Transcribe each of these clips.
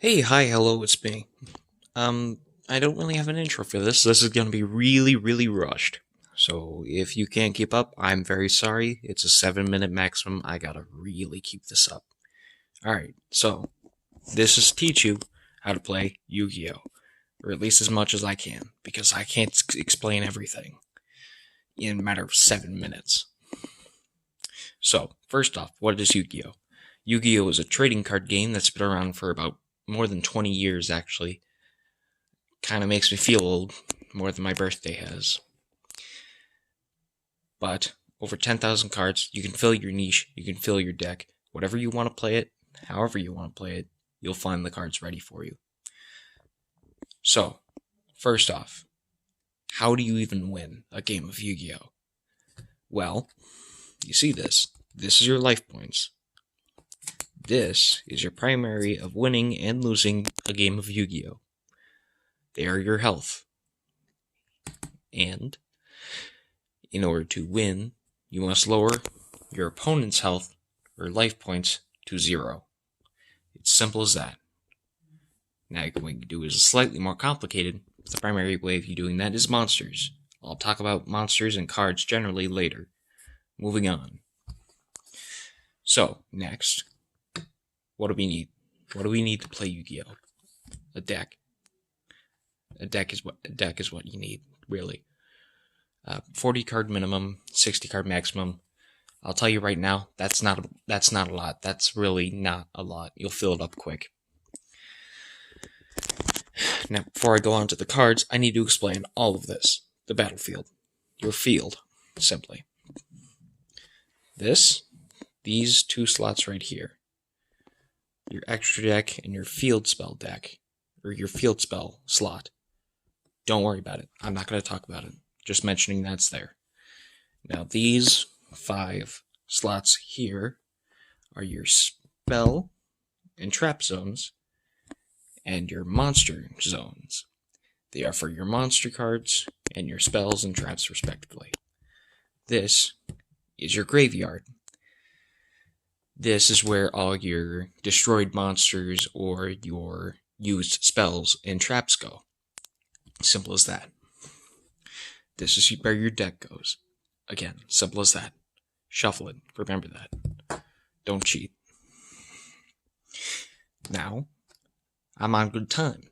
Hey, hi, hello, it's me. I don't really have an intro for this. This is gonna be really, really rushed. So if you can't keep up, I'm very sorry. It's a 7 minute maximum. I gotta really keep this up. Alright, so this is to teach you how to play Yu-Gi-Oh! Or at least as much as I can, because I can't explain everything in a matter of 7 minutes. So, first off, what is Yu-Gi-Oh? Yu-Gi-Oh is a trading card game that's been around for about more than 20 years, actually. Kind of makes me feel old, more than my birthday has. But over 10,000 cards, you can fill your niche, you can fill your deck. Whatever you want to play it, however you want to play it, you'll find the cards ready for you. So, first off, how do you even win a game of Yu-Gi-Oh? Well, you see this. This is your life points. This is your primary of winning and losing a game of Yu-Gi-Oh! They are your health. And in order to win, you must lower your opponent's health or life points to 0. It's simple as that. Now, what you can do is slightly more complicated. The primary way of you doing that is monsters. I'll talk about monsters and cards generally later. Moving on. So, next, what do we need? What do we need to play Yu-Gi-Oh? A deck. A deck is what you need, really. 40 card minimum, 60 card maximum. I'll tell you right now, that's not a lot. That's really not a lot. You'll fill it up quick. Now, before I go on to the cards, I need to explain all of this. The battlefield. Your field, simply. These two slots right here. Your extra deck and your field spell deck. Or your field spell slot. Don't worry about it. I'm not going to talk about it. Just mentioning that's there. Now, these 5 slots here are your spell and trap zones and your monster zones. They are for your monster cards and your spells and traps, respectively. This is your graveyard. This is where all your destroyed monsters or your used spells and traps go. Simple as that. This is where your deck goes. Again, simple as that. Shuffle it. Remember that. Don't cheat. Now, I'm on good time,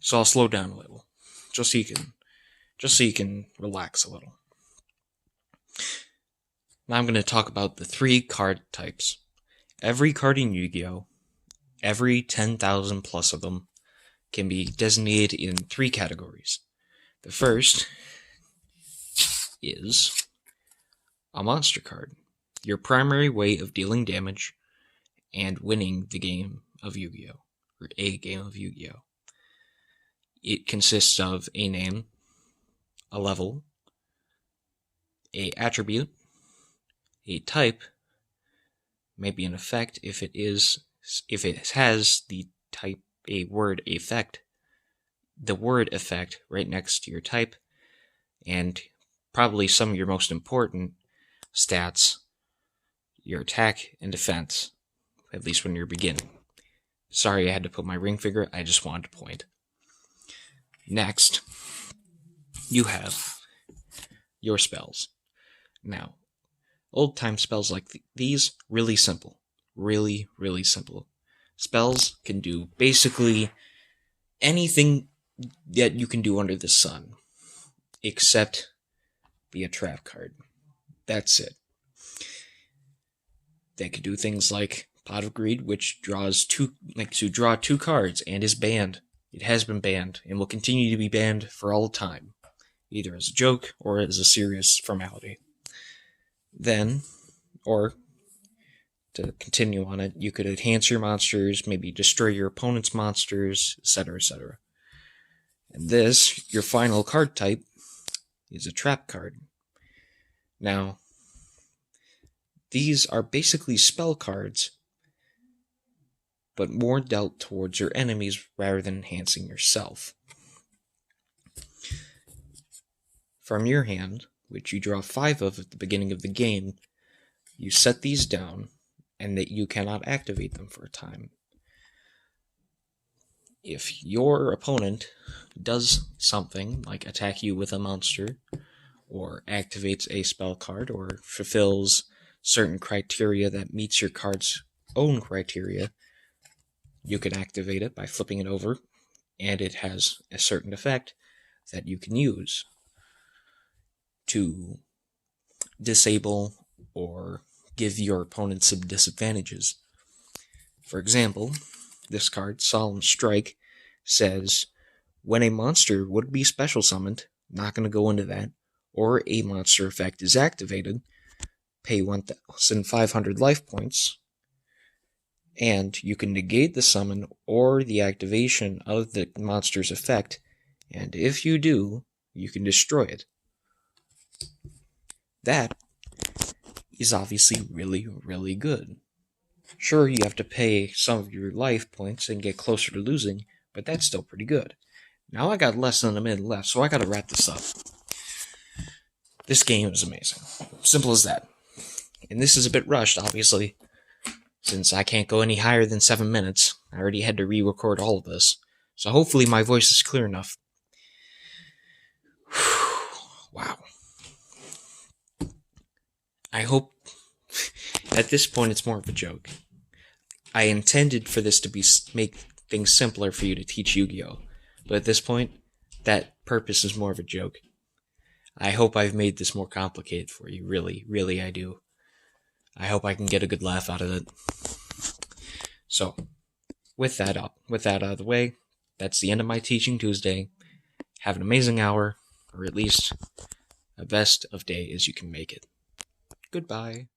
so I'll slow down a little, just so you can relax a little. Now I'm going to talk about the 3 card types. Every card in Yu-Gi-Oh, every 10,000 plus of them, can be designated in 3 categories. The first is a monster card, your primary way of dealing damage and winning the game of Yu-Gi-Oh, or a game of Yu-Gi-Oh. It consists of a name, a level, a attribute, a type, maybe an effect if it has the type a word effect, the word effect right next to your type, and probably some of your most important stats, your attack and defense, at least when you're beginning. Sorry I had to put my ring finger, I just wanted to point. Next, you have your spells. Now, old-time spells like these, really simple. Really, really simple. Spells can do basically anything that you can do under the sun, except be a trap card. That's it. They can do things like Pot of Greed, which draws to draw 2 cards and is banned. It has been banned and will continue to be banned for all time, either as a joke or as a serious formality. Then, or to continue on it, you could enhance your monsters, maybe destroy your opponent's monsters, etc., etc. And this, your final card type, is a trap card. Now, these are basically spell cards, but more dealt towards your enemies rather than enhancing yourself. From your hand, which you draw 5 of at the beginning of the game, you set these down, and that you cannot activate them for a time. if your opponent does something like attack you with a monster, or activates a spell card, or fulfills certain criteria that meets your card's own criteria, you can activate it by flipping it over, and it has a certain effect that you can use to disable or give your opponent some disadvantages. For example, this card, Solemn Strike, says when a monster would be special summoned, not going to go into that, or a monster effect is activated, pay 1,500 life points, and you can negate the summon or the activation of the monster's effect, and if you do, you can destroy it. That is obviously really, really good. Sure, you have to pay some of your life points and get closer to losing, but that's still pretty good. Now I got less than a minute left, so I gotta wrap this up. This game is amazing. Simple as that. And this is a bit rushed, obviously, since I can't go any higher than 7 minutes. I already had to re-record all of this, so hopefully my voice is clear enough. Wow. I hope at this point it's more of a joke. I intended for this to make things simpler for you to teach Yu-Gi-Oh! But at this point, that purpose is more of a joke. I hope I've made this more complicated for you. Really, really I do. I hope I can get a good laugh out of it. So, with that out of the way, that's the end of my Teaching Tuesday. Have an amazing hour, or at least a best of day as you can make it. Goodbye.